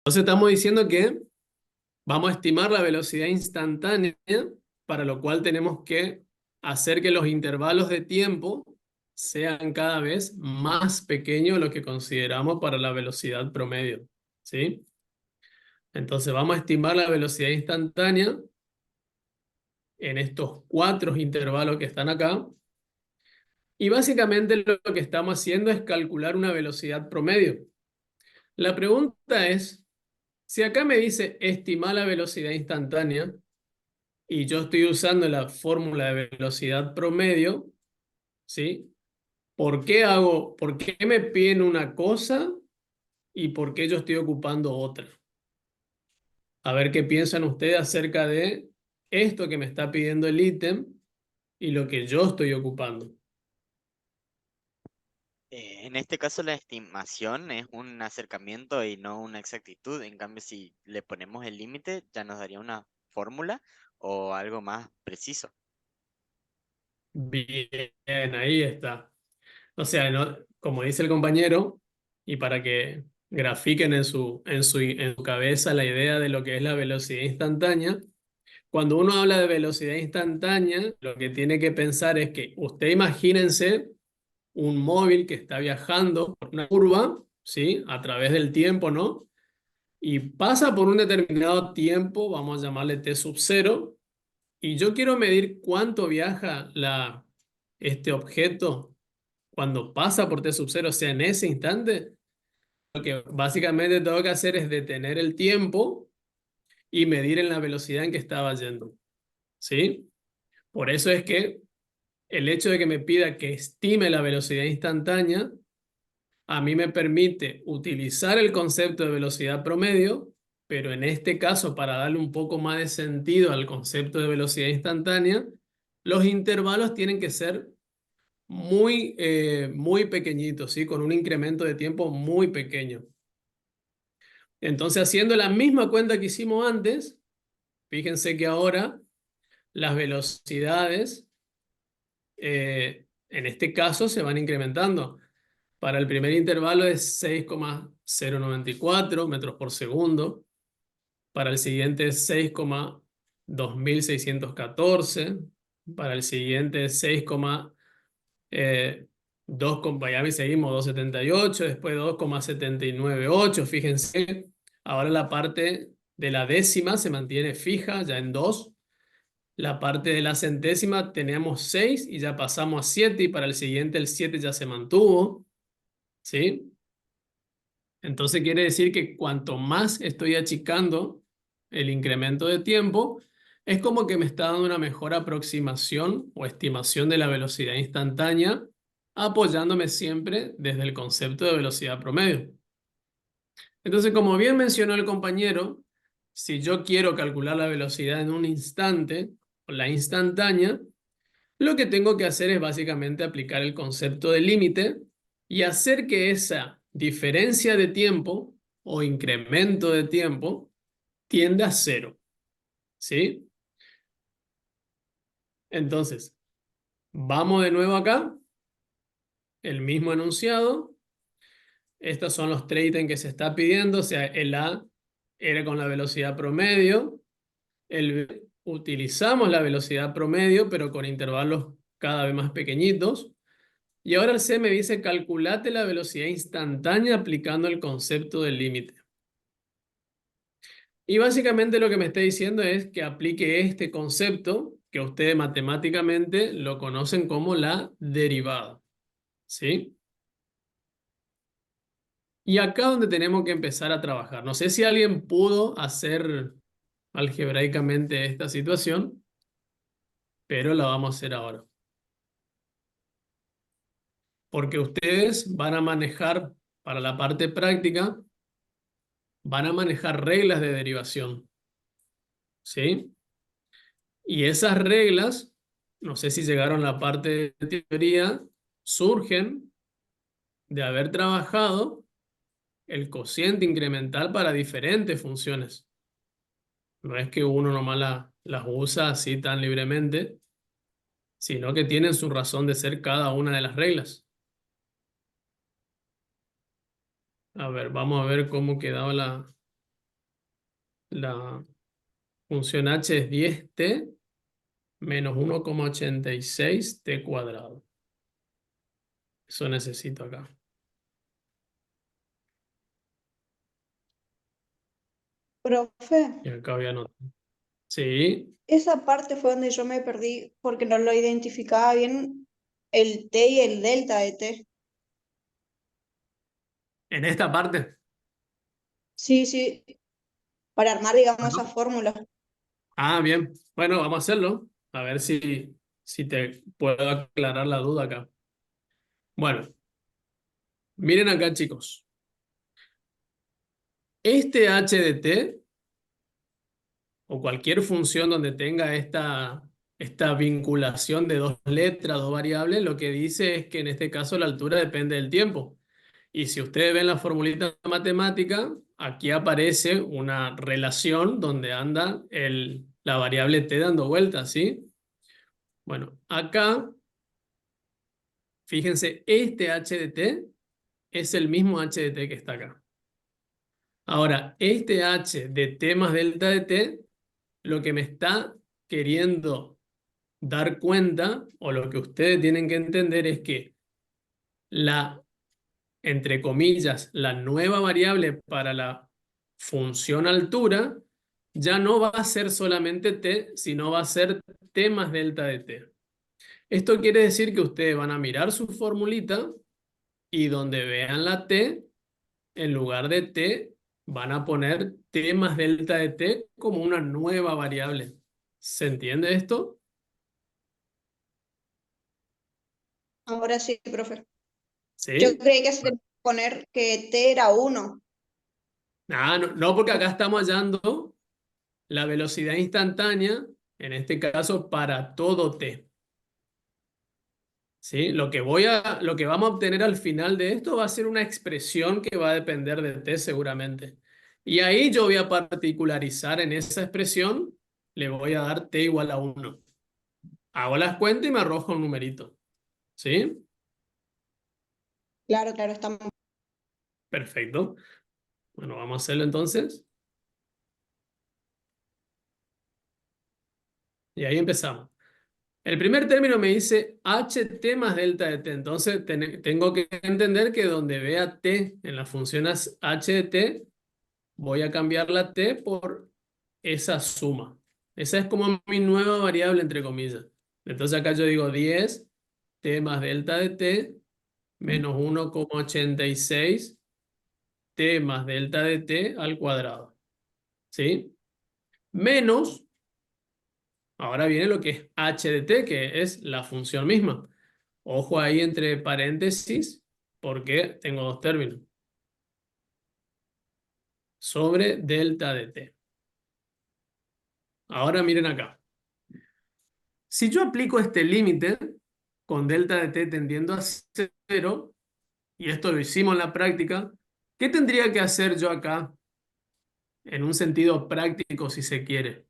Entonces estamos diciendo que vamos a estimar la velocidad instantánea, para lo cual tenemos que hacer que los intervalos de tiempo sean cada vez más pequeños de lo que consideramos para la velocidad promedio, ¿sí? Entonces vamos a estimar la velocidad instantánea en estos cuatro intervalos que están acá. Y básicamente lo que estamos haciendo es calcular una velocidad promedio. La pregunta es, si acá me dice estimar la velocidad instantánea y yo estoy usando la fórmula de velocidad promedio, ¿sí? ¿Por qué me piden una cosa y por qué yo estoy ocupando otra? A ver qué piensan ustedes acerca de esto que me está pidiendo el ítem y lo que yo estoy ocupando. En este caso, la estimación es un acercamiento y no una exactitud. En cambio, si le ponemos el límite, ya nos daría una fórmula o algo más preciso. Bien, ahí está. O sea, como dice el compañero, y para que grafiquen en su cabeza la idea de lo que es la velocidad instantánea, cuando uno habla de velocidad instantánea, lo que tiene que pensar es que usted imagínense un móvil que está viajando por una curva, ¿sí? A través del tiempo, ¿no? Y pasa por un determinado tiempo, vamos a llamarle t sub cero, y yo quiero medir cuánto viaja este objeto cuando pasa por T sub cero, o sea, en ese instante. Lo que básicamente tengo que hacer es detener el tiempo y medir en la velocidad en que estaba yendo, ¿sí? Por eso es que el hecho de que me pida que estime la velocidad instantánea, a mí me permite utilizar el concepto de velocidad promedio, pero en este caso, para darle un poco más de sentido al concepto de velocidad instantánea, los intervalos tienen que ser muy pequeñitos, ¿sí? Con un incremento de tiempo muy pequeño. Entonces, haciendo la misma cuenta que hicimos antes, fíjense que ahora las velocidades, en este caso, se van incrementando. Para el primer intervalo es 6,094 metros por segundo. Para el siguiente es 6,2614. Para el siguiente es 2, ya seguimos 2,78, después 2,798. Fíjense, ahora la parte de la décima se mantiene fija ya en 2. La parte de la centésima teníamos 6 y ya pasamos a 7, y para el siguiente el 7 ya se mantuvo, ¿sí? Entonces quiere decir que cuanto más estoy achicando el incremento de tiempo, es como que me está dando una mejor aproximación o estimación de la velocidad instantánea, apoyándome siempre desde el concepto de velocidad promedio. Entonces, como bien mencionó el compañero, si yo quiero calcular la velocidad en un instante, o la instantánea, lo que tengo que hacer es básicamente aplicar el concepto de límite y hacer que esa diferencia de tiempo o incremento de tiempo tienda a cero, ¿sí? Entonces, vamos de nuevo acá, el mismo enunciado. Estos son los tres ítems que se está pidiendo, o sea, el A era con la velocidad promedio, el B utilizamos la velocidad promedio, pero con intervalos cada vez más pequeñitos. Y ahora el C me dice, calculate la velocidad instantánea aplicando el concepto del límite. Y básicamente lo que me está diciendo es que aplique este concepto que ustedes matemáticamente lo conocen como la derivada, ¿sí? Y acá donde tenemos que empezar a trabajar. No sé si alguien pudo hacer algebraicamente esta situación, pero la vamos a hacer ahora. Porque ustedes van a manejar, para la parte práctica, van a manejar reglas de derivación, ¿sí? Y esas reglas, no sé si llegaron a la parte de teoría, surgen de haber trabajado el cociente incremental para diferentes funciones. No es que uno nomás las usa así tan libremente, sino que tienen su razón de ser cada una de las reglas. A ver, vamos a ver cómo quedaba la... La función h es 10t menos 1,86t cuadrado. Eso necesito acá. Profe, Y acá voy a anotar. Sí, esa parte fue donde yo me perdí porque no lo identificaba bien el T y el delta de T. en esta parte. Sí, sí, para armar, digamos, esa Bueno. fórmula. Ah, bien. Bueno, vamos a hacerlo. A ver si te puedo aclarar la duda acá. Bueno, miren acá, chicos. Este h de t, o cualquier función donde tenga esta vinculación de dos letras, dos variables, lo que dice es que en este caso la altura depende del tiempo. Y si ustedes ven la formulita matemática, aquí aparece una relación donde anda la variable t dando vueltas, ¿sí? Bueno, acá, fíjense, este h de t es el mismo h de t que está acá. Ahora, este h de t más delta de t, lo que me está queriendo dar cuenta, o lo que ustedes tienen que entender es que la, entre comillas, la nueva variable para la función altura ya no va a ser solamente t, sino va a ser t más delta de t. Esto quiere decir que ustedes van a mirar su formulita y donde vean la t, en lugar de t, van a poner t más delta de t como una nueva variable. ¿Se entiende esto? Ahora sí, profe. Yo ¿Sí? creí que se tenía que poner que T era 1. Ah, no, no, porque acá estamos hallando la velocidad instantánea, en este caso para todo t. ¿Sí? Lo que vamos a obtener al final de esto va a ser una expresión que va a depender de t seguramente. Y ahí yo voy a particularizar en esa expresión, le voy a dar t igual a 1. Hago las cuentas y me arrojo un numerito. ¿Sí? Claro, claro, estamos. Perfecto. Bueno, vamos a hacerlo entonces. Y ahí empezamos. El primer término me dice ht más delta de t. Entonces tengo que entender que donde vea t en las funciones h de t, voy a cambiar la t por esa suma. Esa es como mi nueva variable, entre comillas. Entonces acá yo digo 10 t más delta de t menos 1,86 t más delta de t al cuadrado. ¿Sí? Menos, ahora viene lo que es h de t, que es la función misma. Ojo ahí entre paréntesis, porque tengo dos términos. Sobre delta de t. Ahora miren acá. Si yo aplico este límite con delta de t tendiendo a cero, y esto lo hicimos en la práctica, ¿qué tendría que hacer yo acá en un sentido práctico si se quiere?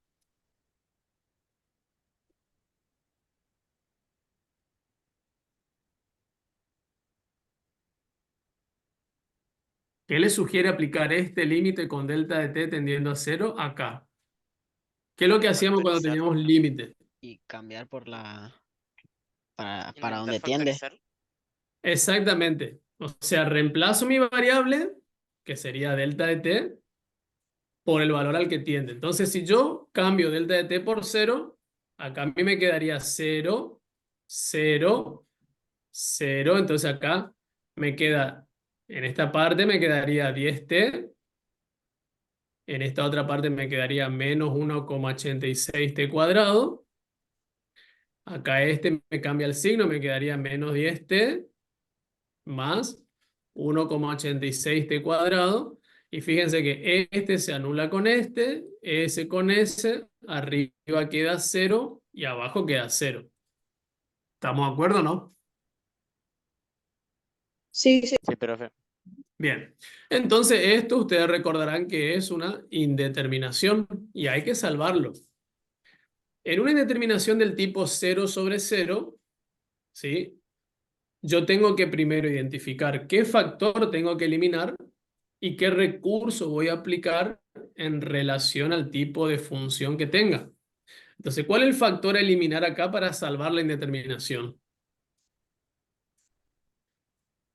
¿Qué le sugiere aplicar este límite con delta de t tendiendo a cero acá? ¿Qué es lo que hacíamos cuando Factorizar. teníamos límite? Y cambiar por para Intentar donde tiende. factorizar. Exactamente. O sea, reemplazo mi variable, que sería delta de t, por el valor al que tiende. Entonces, si yo cambio delta de t por cero, acá a mí me quedaría cero, cero, cero. Entonces acá me queda, en esta parte me quedaría 10t, en esta otra parte me quedaría menos 1,86t cuadrado. Acá este me cambia el signo, me quedaría menos 10t más 1,86t cuadrado. Y fíjense que este se anula con este, ese con ese, arriba queda 0 y abajo queda 0. ¿Estamos de acuerdo o no? Sí, sí. Sí, profe. Bien. Entonces esto ustedes recordarán que es una indeterminación y hay que salvarlo. En una indeterminación del tipo 0 sobre 0, ¿sí? Yo tengo que primero identificar qué factor tengo que eliminar y qué recurso voy a aplicar en relación al tipo de función que tenga. Entonces, ¿cuál es el factor a eliminar acá para salvar la indeterminación?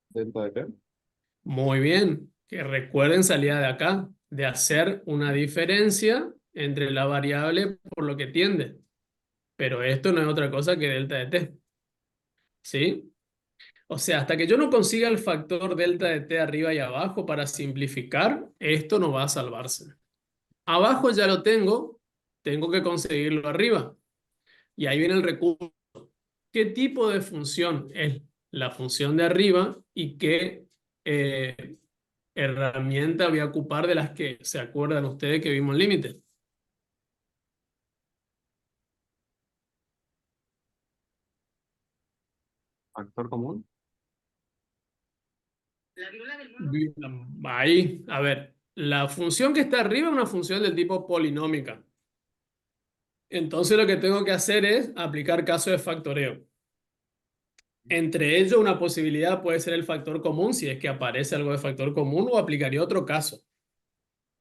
Delta de t. Muy bien, que recuerden salida de acá, de hacer una diferencia entre la variable por lo que tiende. Pero esto no es otra cosa que delta de t. ¿Sí? O sea, hasta que yo no consiga el factor delta de t arriba y abajo para simplificar, esto no va a salvarse. Abajo ya lo tengo que conseguirlo arriba. Y ahí viene el recurso. ¿Qué tipo de función es la función de arriba y qué herramienta voy a ocupar de las que se acuerdan ustedes que vimos límite? Factor común. Ahí, a ver, la función que está arriba es una función del tipo polinómica. Entonces lo que tengo que hacer es aplicar caso de factoreo. Entre ellos, una posibilidad puede ser el factor común, si es que aparece algo de factor común, o aplicaría otro caso.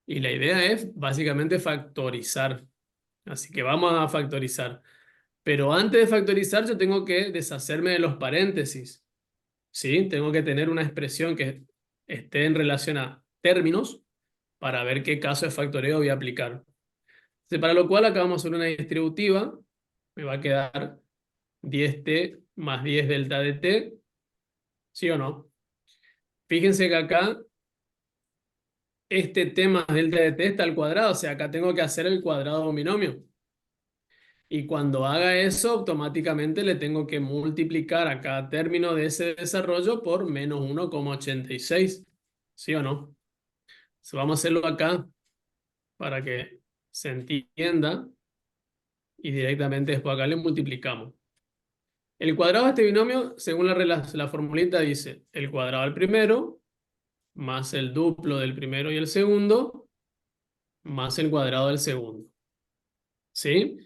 Y la idea es básicamente factorizar. Así que vamos a factorizar. Pero antes de factorizar, yo tengo que deshacerme de los paréntesis. ¿Sí? Tengo que tener una expresión que esté en relación a términos para ver qué caso de factoreo voy a aplicar. Entonces, para lo cual acá vamos a hacer una distributiva. Me va a quedar 10t más 10 delta de t. ¿Sí o no? Fíjense que acá este t más delta de t está al cuadrado. O sea, acá tengo que hacer el cuadrado de un binomio. Y cuando haga eso, automáticamente le tengo que multiplicar a cada término de ese desarrollo por menos 1,86. ¿Sí o no? Entonces vamos a hacerlo acá para que se entienda y directamente después acá le multiplicamos. El cuadrado de este binomio, según la formulita, dice el cuadrado del primero más el duplo del primero y el segundo más el cuadrado del segundo. ¿Sí?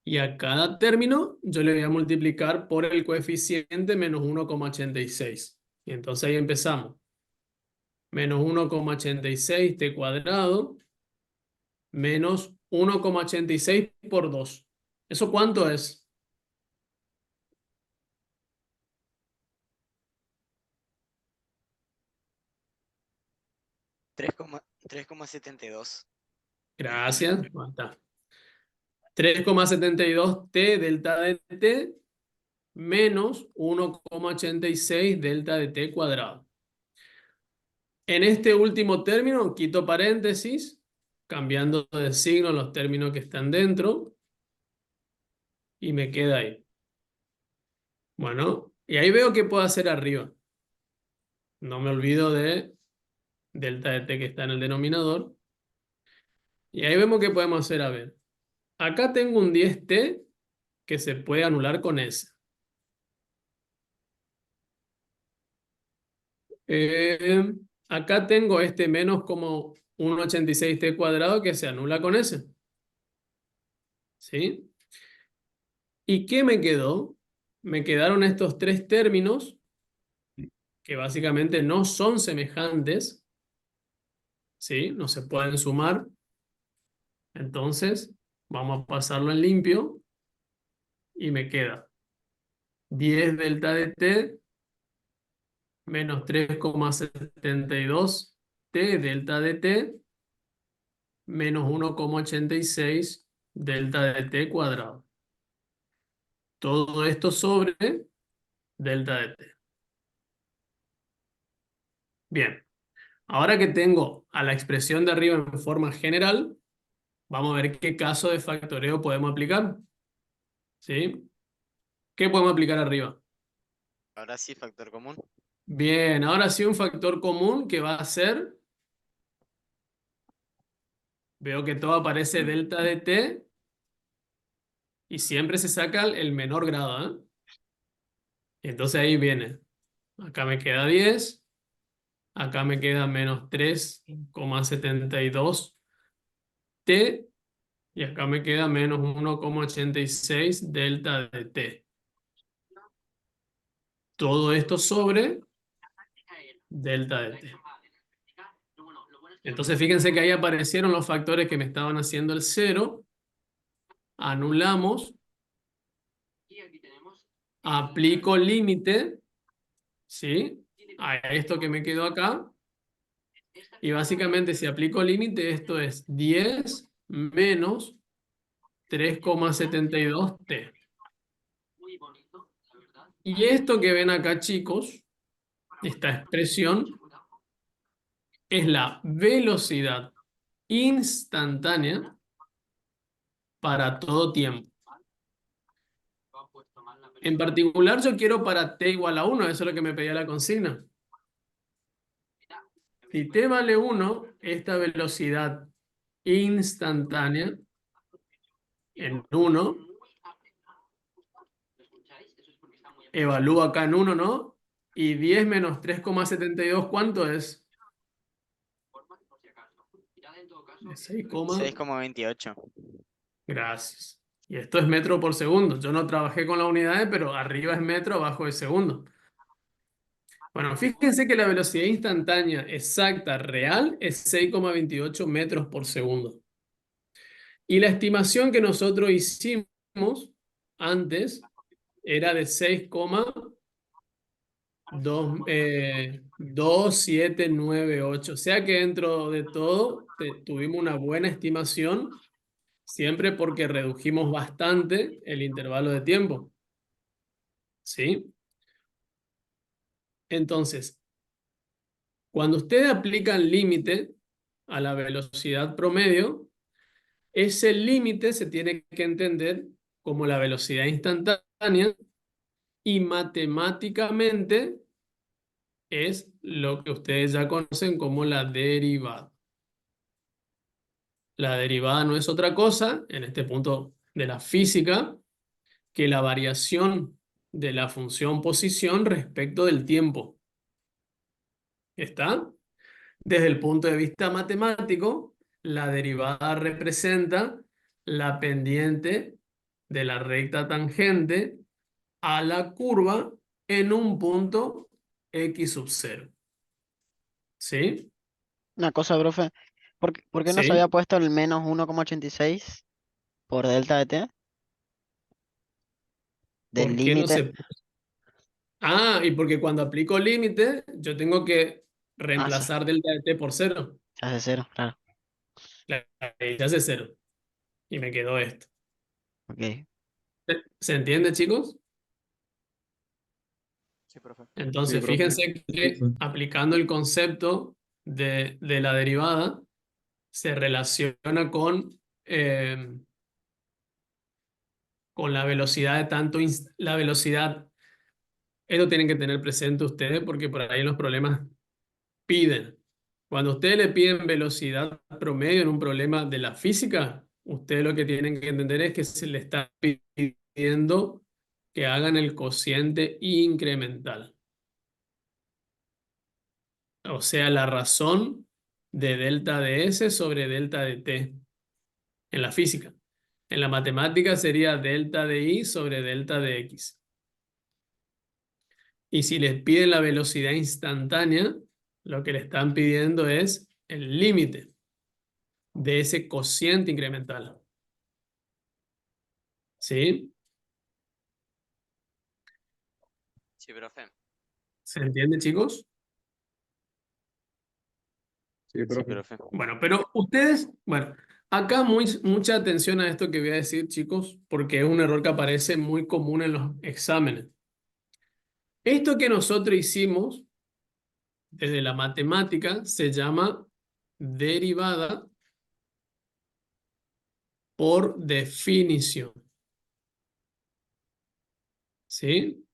Y a cada término yo le voy a multiplicar por el coeficiente menos 1,86. Y entonces ahí empezamos. Menos 1,86 t cuadrado menos 1,86 por 2. ¿Eso cuánto es? 3,72. Gracias. Ahí está. 3,72 t delta de t menos 1,86 delta de t cuadrado. En este último término quito paréntesis, cambiando de signo los términos que están dentro, y me queda ahí. Bueno, y ahí veo que puedo hacer arriba. No me olvido de delta de t que está en el denominador. Y ahí vemos que podemos hacer, a ver. Acá tengo un 10t que se puede anular con S. Eh, Acá tengo este menos como 1,86t cuadrado que se anula con S. ¿Sí? ¿Y qué me quedó? Me quedaron estos tres términos que básicamente no son semejantes. ¿Sí? No se pueden sumar. Entonces, vamos a pasarlo en limpio y me queda 10 delta de t menos 3,72 t delta de t menos 1,86 delta de t cuadrado. Todo esto sobre delta de t. Bien, ahora que tengo a la expresión de arriba en forma general, vamos a ver qué caso de factoreo podemos aplicar. ¿Sí? ¿Qué podemos aplicar arriba? Ahora sí, factor común. Bien, ahora sí un factor común que va a ser, veo que todo aparece delta de t y siempre se saca el menor grado, ¿eh? Entonces ahí viene, acá me queda 10, acá me queda menos 3,72 t y acá me queda menos 1,86 delta de t. Todo esto sobre delta de t. Entonces fíjense que ahí aparecieron los factores que me estaban haciendo el 0. Anulamos. Aplico límite, ¿sí? A esto que me quedó acá. Y básicamente si aplico límite, esto es 10 menos 3,72t. Y esto que ven acá, chicos, esta expresión, es la velocidad instantánea para todo tiempo. En particular, yo quiero para t igual a 1, eso es lo que me pedía la consigna. Si t vale 1, esta velocidad instantánea en 1, evalúo acá en 1, ¿no? Y 10 menos 3,72, ¿cuánto es? De 6, 6,28. gracias. Y esto es metro por segundo. Yo no trabajé con las unidades, pero arriba es metro, abajo es segundo. Bueno, fíjense que la velocidad instantánea exacta real es 6,28 metros por segundo. Y la estimación que nosotros hicimos antes era de 6,2798. O sea que dentro de todo tuvimos una buena estimación, siempre porque redujimos bastante el intervalo de tiempo. ¿Sí? Entonces, cuando ustedes aplican límite a la velocidad promedio, ese límite se tiene que entender como la velocidad instantánea y matemáticamente es lo que ustedes ya conocen como la derivada. La derivada no es otra cosa, en este punto de la física, que la variación de la función posición respecto del tiempo. ¿Está? Desde el punto de vista matemático, la derivada representa la pendiente de la recta tangente a la curva en un punto x sub 0. ¿Sí? Una cosa, profe. ¿Por qué no se había ¿Sí? puesto el menos 1,86 por delta de t del ¿Por qué no límite? se... Ah, y porque cuando aplico límite, yo tengo que Ah, sí, reemplazar delta de t por 0. se hace cero, claro. Ahí se hace 0. Y me quedó esto. Ok. ¿Se entiende, chicos? Sí, profe. Sí, Entonces, profe. fíjense que aplicando el concepto de la derivada, se relaciona con la velocidad de tanto, la velocidad. Esto tienen que tener presente ustedes porque por ahí los problemas piden. Cuando ustedes le piden velocidad promedio en un problema de la física, ustedes lo que tienen que entender es que se le está pidiendo que hagan el cociente incremental. O sea, la razón de delta de S sobre delta de T en la física. En la matemática sería delta de I sobre delta de X. Y si les piden la velocidad instantánea, lo que le están pidiendo es el límite de ese cociente incremental. ¿Sí? Sí, profe. ¿Se entiende, chicos? Sí, Sí, profe. profe. Bueno, pero ustedes, bueno, acá mucha atención a esto que voy a decir, chicos, porque es un error que aparece muy común en los exámenes. Esto que nosotros hicimos desde la matemática se llama derivada por definición. ¿Sí?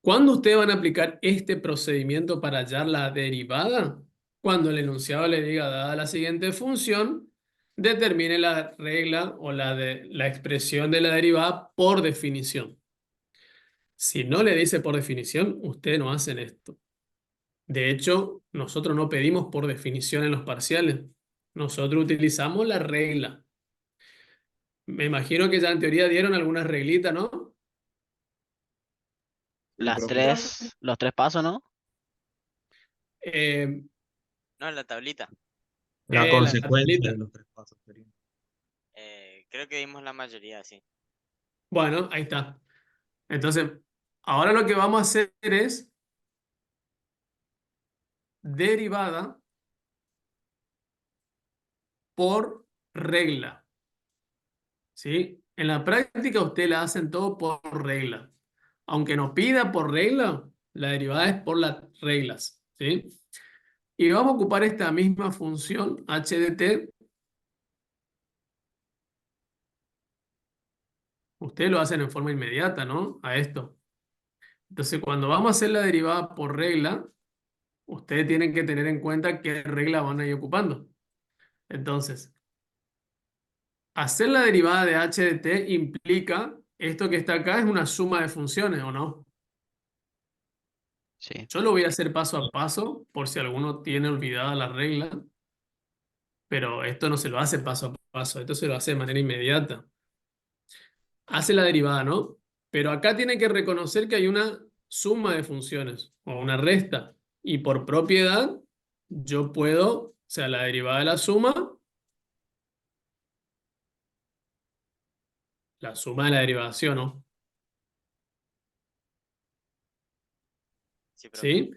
¿Cuándo ustedes van a aplicar este procedimiento para hallar la derivada? Cuando el enunciado le diga, dada la siguiente función, determine la regla o la expresión de la derivada por definición. Si no le dice por definición, ustedes no hacen esto. De hecho, nosotros no pedimos por definición en los parciales. Nosotros utilizamos la regla. Me imagino que ya en teoría dieron algunas reglitas, ¿no? Sí, profe. Los tres pasos, ¿no? Eh, No, la tablita. La La consecuencia tablita. de los tres pasos sería. Creo que dimos la mayoría, sí. Bueno, ahí está. Entonces, ahora lo que vamos a hacer es derivada por regla. ¿Sí? En la práctica ustedes la hacen todo por regla. Aunque nos pida por regla, la derivada es por las reglas. ¿Sí? Y vamos a ocupar esta misma función h de t. Ustedes lo hacen en forma inmediata, ¿no? A esto. Entonces, cuando vamos a hacer la derivada por regla, ustedes tienen que tener en cuenta qué regla van a ir ocupando. Entonces, hacer la derivada de h de t implica, esto que está acá es una suma de funciones, ¿o no? Sí. Yo lo voy a hacer paso a paso, por si alguno tiene olvidada la regla, pero esto no se lo hace paso a paso, esto se lo hace de manera inmediata. Hace la derivada, ¿no? Pero acá tiene que reconocer que hay una suma de funciones o una resta. Y por propiedad, yo puedo, o sea, la derivada de la suma de la derivación, ¿no? Sí, profe. ¿Sí?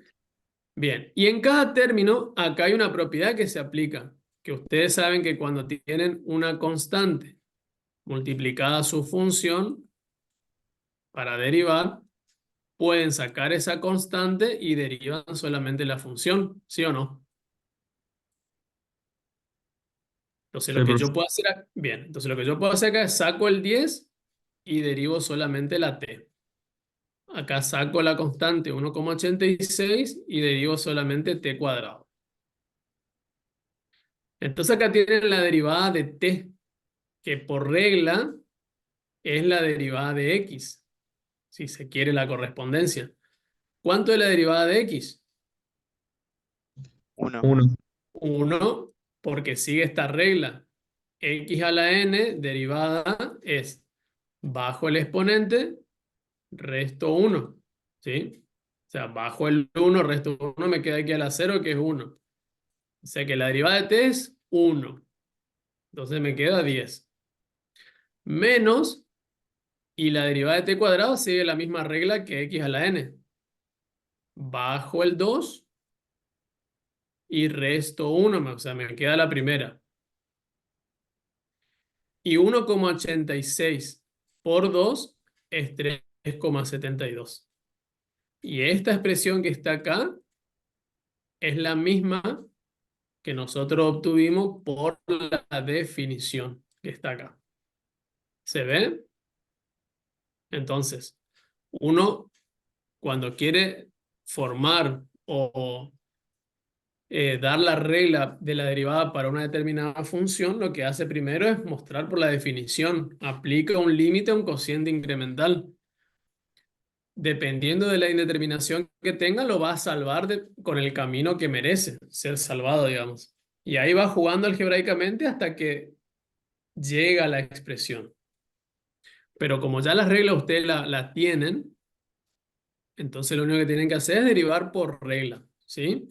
Bien. Y en cada término, acá hay una propiedad que se aplica, que ustedes saben que cuando tienen una constante multiplicada su función para derivar, pueden sacar esa constante y derivan solamente la función, ¿sí o no? Entonces Sí, lo que profe. yo puedo hacer, bien, entonces lo que yo puedo hacer acá es saco el 10 y derivo solamente la t. Acá saco la constante 1,86 y derivo solamente t cuadrado. Entonces acá tienen la derivada de t, que por regla es la derivada de x, si se quiere la correspondencia. ¿Cuánto es la derivada de x? 1. 1. 1, porque sigue esta regla. X a la n derivada es bajo el exponente, resto 1. ¿Sí? O sea, bajo el 1, resto 1, me queda aquí a la 0, que es 1. O sea que la derivada de t es 1. Entonces me queda 10. Menos, y la derivada de t cuadrado sigue la misma regla que x a la n. Bajo el 2 y resto 1, o sea, me queda la primera. Y 1,86 por 2 es 3,72. Y esta expresión que está acá es la misma que nosotros obtuvimos por la definición que está acá. ¿Se ve? Entonces, uno cuando quiere formar o dar la regla de la derivada para una determinada función, lo que hace primero es mostrar por la definición. Aplica un límite a un cociente incremental. Dependiendo de la indeterminación que tenga, lo va a salvar con el camino que merece ser salvado, digamos. Y ahí va jugando algebraicamente hasta que llega a la expresión. Pero como ya las reglas ustedes la tienen, entonces lo único que tienen que hacer es derivar por regla, ¿sí?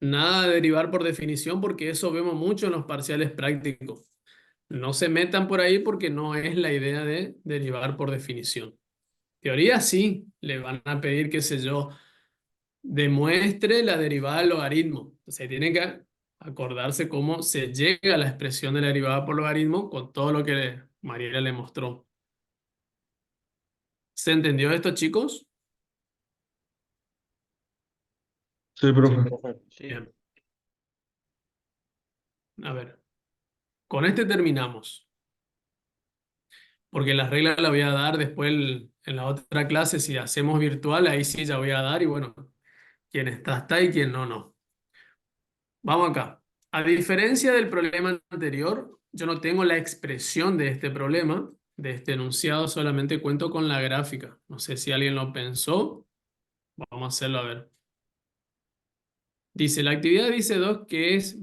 Nada de derivar por definición porque eso vemos mucho en los parciales prácticos. No se metan por ahí porque no es la idea de derivar por definición. Teoría sí, le van a pedir, qué sé yo, demuestre la derivada del logaritmo. O sea, tiene que acordarse cómo se llega a la expresión de la derivada por logaritmo con todo lo que Mariela le mostró. ¿Se entendió esto, chicos? Sí, Sí, profe. profe. Sí. Bien. A ver, con este terminamos. Porque las reglas las voy a dar después en la otra clase. Si hacemos virtual, ahí sí ya voy a dar. Y bueno, quien está y quien no, no. Vamos acá. A diferencia del problema anterior, yo no tengo la expresión de este problema, de este enunciado, solamente cuento con la gráfica. No sé si alguien lo pensó. Vamos a hacerlo a ver. Dice, la actividad dice 2 que es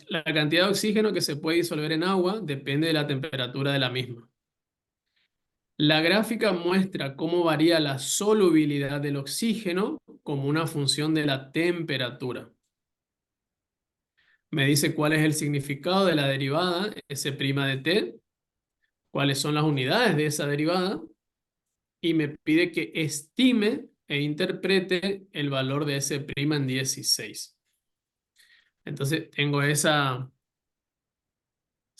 la cantidad de oxígeno que se puede disolver en agua depende de la temperatura de la misma. La gráfica muestra cómo varía la solubilidad del oxígeno como una función de la temperatura. me dice cuál es el significado de la derivada S' de t, cuáles son las unidades de esa derivada, y me pide que estime e interprete el valor de S' en 16. Entonces tengo esa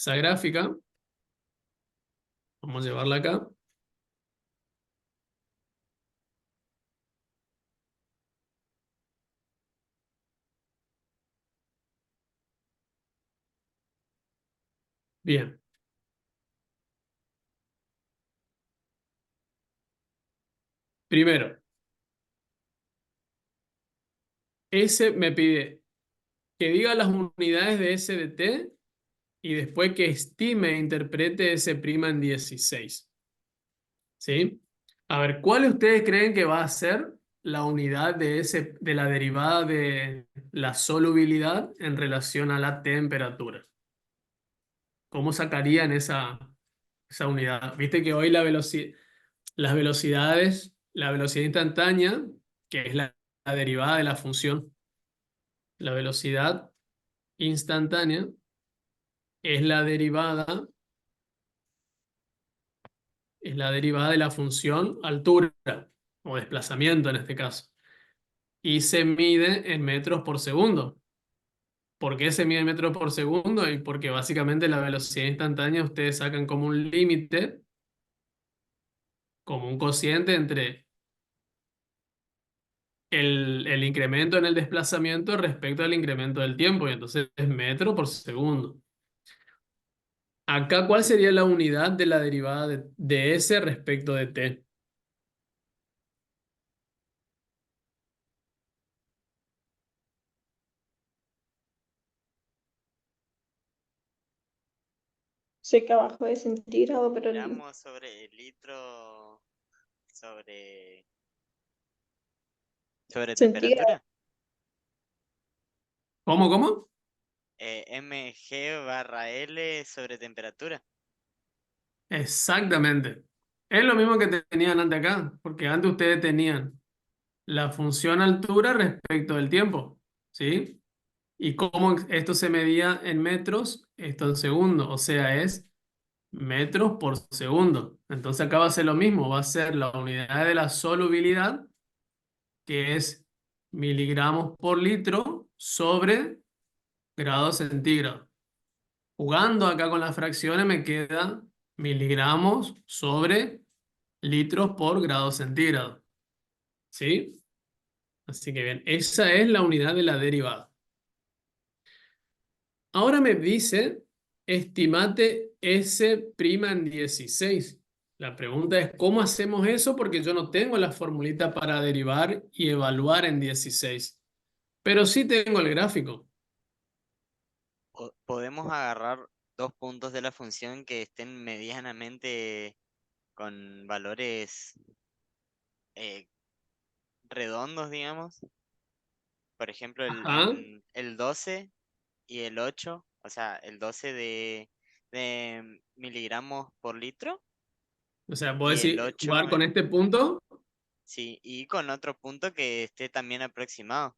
gráfica. Vamos a llevarla acá. Bien. Primero, S me pide que diga las unidades de S de t y después que estime e interprete S' en 16. ¿Sí? A ver, ¿cuál ustedes creen que va a ser la unidad de la derivada de la solubilidad en relación a la temperatura? ¿Cómo sacarían esa unidad? Viste que hoy las velocidades, la velocidad instantánea, que es la derivada de la función, la velocidad instantánea es la derivada de la función altura o desplazamiento en este caso. Y se mide en metros por segundo. ¿Por qué se mide en metros por segundo? Y porque básicamente la velocidad instantánea ustedes sacan como un límite, como un cociente entre el incremento en el desplazamiento respecto al incremento del tiempo, y entonces es metro por segundo. Acá, ¿cuál sería la unidad de la derivada de S respecto de t? Sé que abajo es centígrado, pero Miramos sobre el litro sobre centígrado. temperatura. ¿Cómo? mg/L sobre temperatura. Exactamente. Es lo mismo que tenían antes acá, porque antes ustedes tenían la función altura respecto del tiempo, ¿sí? Y cómo esto se medía en metros, esto en segundos, o sea, es metros por segundo. Entonces acá va a ser lo mismo, va a ser la unidad de la solubilidad, que es miligramos por litro sobre grados centígrados. Jugando acá con las fracciones me queda miligramos sobre litros por grado centígrado. ¿Sí? Así que bien, esa es la unidad de la derivada. Ahora me dice, estimate S' en 16. La pregunta es, ¿cómo hacemos eso? Porque yo no tengo la formulita para derivar y evaluar en 16. Pero sí tengo el gráfico. Podemos agarrar dos puntos de la función que estén medianamente con valores eh, redondos, digamos. Por ejemplo, Ajá. el 12 y el 8, o sea, el 12 de miligramos por litro O sea, puedo y el decir, jugar 8, con este punto. sí, y con otro punto que esté también aproximado.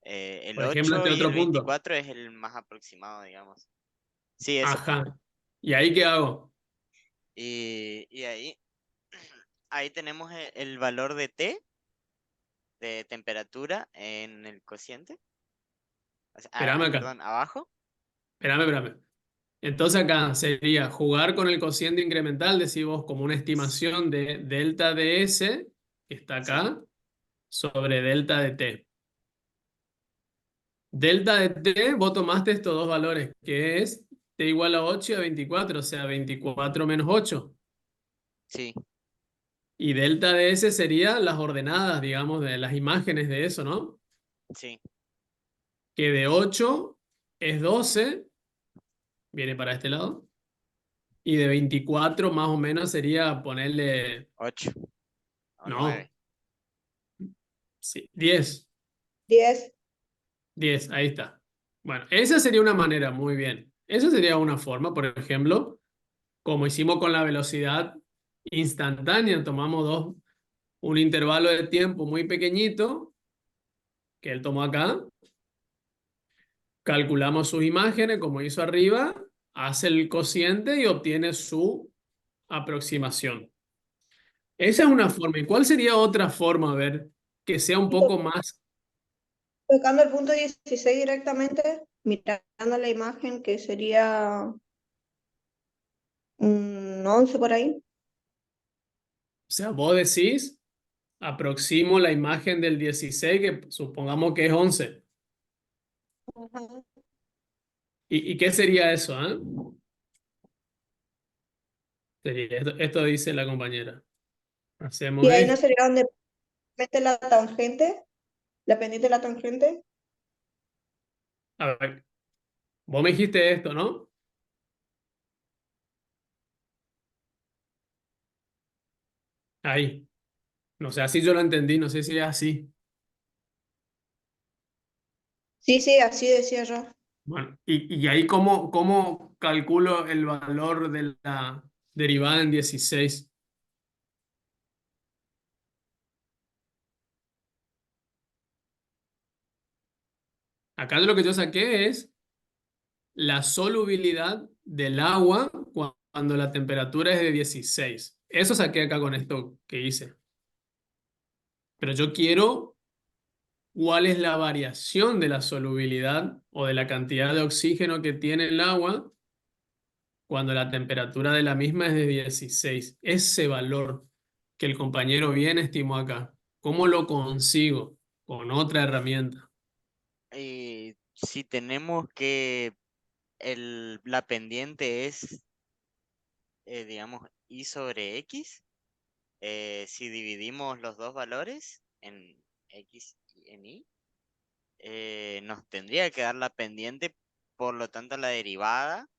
El Por ejemplo, 8 este y el otro punto. 24 es el más aproximado, digamos. Sí, eso. Ajá. ¿Y ahí qué hago? Y ahí, ahí tenemos el valor de T, de temperatura en el cociente. O sea, Espérame acá. perdón, abajo. Espérame. Entonces acá sería jugar con el cociente incremental, decís vos, como una estimación de delta de S, que está Sí, acá, sobre delta de T. Delta de T, vos tomaste estos dos valores, que es T igual a 8 y a 24, o sea, 24 menos 8. sí, Y delta de S sería las ordenadas, digamos, de las imágenes de eso, ¿no? sí. Que de 8 es 12, viene para este lado. Y de 24 más o menos sería ponerle, 8 o no, 9. sí, 10. 10. 10, ahí está. Bueno, esa sería una manera, muy bien. Esa sería una forma, por ejemplo, como hicimos con la velocidad instantánea, tomamos un intervalo de tiempo muy pequeñito, que él tomó acá, calculamos sus imágenes, como hizo arriba, hace el cociente y obtiene su aproximación. Esa es una forma. ¿Y cuál sería otra forma? A ver, que sea un Y poco más. tocando el punto 16 directamente, mirando la imagen, que sería un 11 por ahí. O sea, vos decís, aproximo la imagen del 16, que supongamos que es 11. Ajá. ¿Y qué sería eso, ah? Sería, esto dice la compañera. Y Hacemos ahí no esto. sería donde mete la tangente, la pendiente de la tangente. A ver, vos me dijiste esto, ¿no? Ahí. No sé, así yo lo entendí, no sé si es así. Sí, sí, así decía yo. Bueno, y ahí cómo calculo el valor de la derivada en 16. Acá de lo que yo saqué es la solubilidad del agua cuando la temperatura es de 16. Eso saqué acá con esto que hice. Pero yo quiero cuál es la variación de la solubilidad o de la cantidad de oxígeno que tiene el agua cuando la temperatura de la misma es de 16. Ese valor que el compañero bien estimó acá, ¿cómo lo consigo? Con otra herramienta. Y si tenemos que la pendiente es, digamos, y sobre x, si dividimos los dos valores en x y en y, nos tendría que dar la pendiente, por lo tanto la derivada,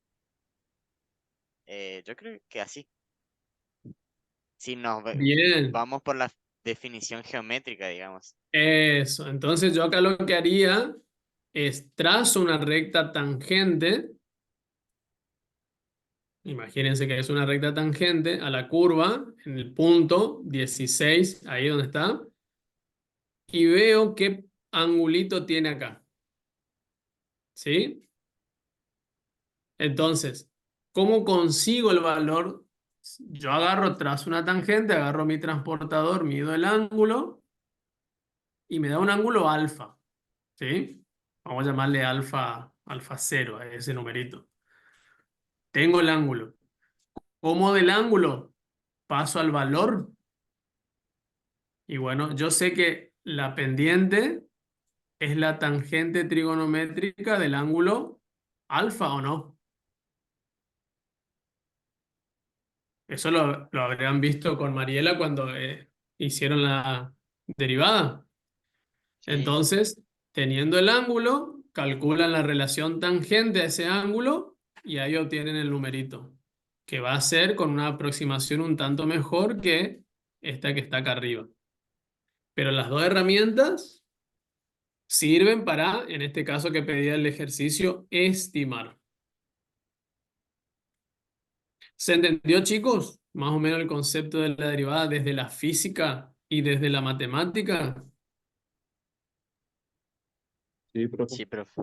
yo creo que así. Si Bien, vamos por la definición geométrica, digamos. eso. Entonces yo acá lo que haría es trazo una recta tangente. Imagínense que es una recta tangente a la curva en el punto 16, ahí donde está, y veo qué angulito tiene acá. ¿Sí? Entonces, ¿cómo consigo el valor? Yo agarro, trazo una tangente, agarro mi transportador, mido el ángulo y me da un ángulo alfa. ¿Sí? Vamos a llamarle alfa 0 a ese numerito. Tengo el ángulo. ¿Cómo del ángulo paso al valor? Y bueno, yo sé que la pendiente es la tangente trigonométrica del ángulo alfa, ¿o no? Eso lo habrían visto con Mariela cuando hicieron la derivada. Sí. Entonces, teniendo el ángulo, calculan la relación tangente a ese ángulo y ahí obtienen el numerito, que va a ser con una aproximación un tanto mejor que esta que está acá arriba. Pero las dos herramientas sirven para, en este caso que pedía el ejercicio, estimar. ¿Se entendió, chicos? Más o menos el concepto de la derivada desde la física y desde la matemática. Sí, profe. Sí, profe.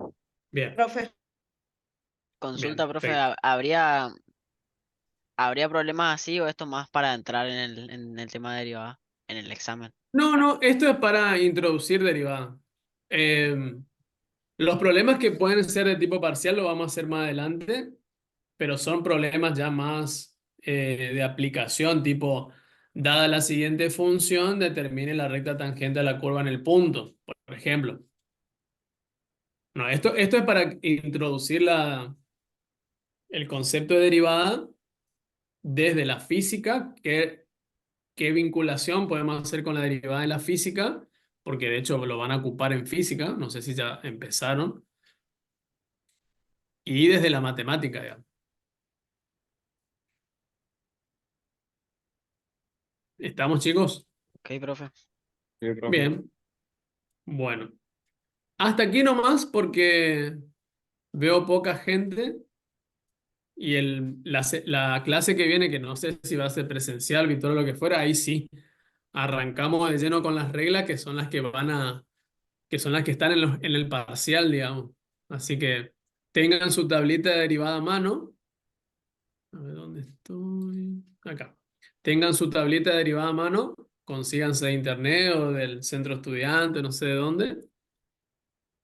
Bien, Profe, bien, Consulta, profe, perfecto. ¿habría problemas así o esto más para entrar en el tema de derivada, en el examen? No, no, esto es para introducir derivada. Los problemas que pueden ser de tipo parcial lo vamos a hacer más adelante, pero son problemas ya más de aplicación, tipo, dada la siguiente función, determine la recta tangente a la curva en el punto, por ejemplo. No, esto es para introducir el concepto de derivada desde la física, qué vinculación podemos hacer con la derivada de la física, porque de hecho lo van a ocupar en física, no sé si ya empezaron, y desde la matemática, digamos. ¿Estamos, chicos? Ok, profe. Sí, profe. Bien, bueno. Hasta aquí nomás porque veo poca gente y la clase que viene, que no sé si va a ser presencial, virtual o lo que fuera, ahí sí, arrancamos de lleno con las reglas que son las que van a, que son las que están en el parcial, digamos. Así que tengan su tablita de derivada a mano. A ver, ¿dónde estoy? Acá. Tengan su tablita de derivada a mano, consíganse de internet o del centro estudiante, no sé de dónde,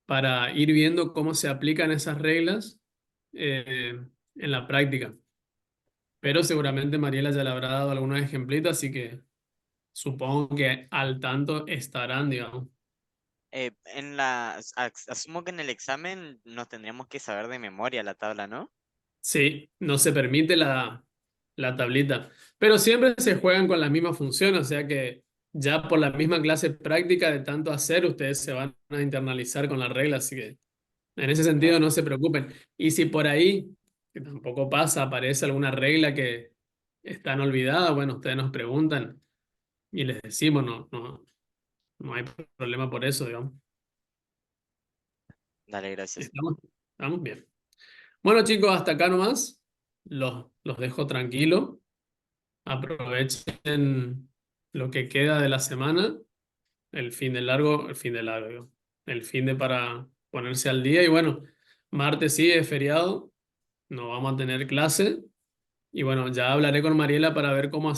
para ir viendo cómo se aplican esas reglas en la práctica. Pero seguramente Mariela ya le habrá dado algunos ejemplitos, así que supongo que al tanto estarán, digamos. Asumo que en el examen nos tendríamos que saber de memoria la tabla, ¿no? Sí, no se permite la tablita, pero siempre se juegan con las mismas funciones, o sea que ya por la misma clase práctica de tanto hacer, ustedes se van a internalizar con la regla, así que en ese sentido Claro. no se preocupen. Y si por ahí, que tampoco pasa, aparece alguna regla que están olvidada, bueno, ustedes nos preguntan y les decimos, no hay problema por eso, digamos. Dale, gracias. Estamos bien. Bueno, chicos, hasta acá nomás. Los dejo tranquilos. Aprovechen lo que queda de la semana, digo, el fin de para ponerse al día. Y bueno, martes sí es feriado, no vamos a tener clase. Y bueno, ya hablaré con Mariela para ver cómo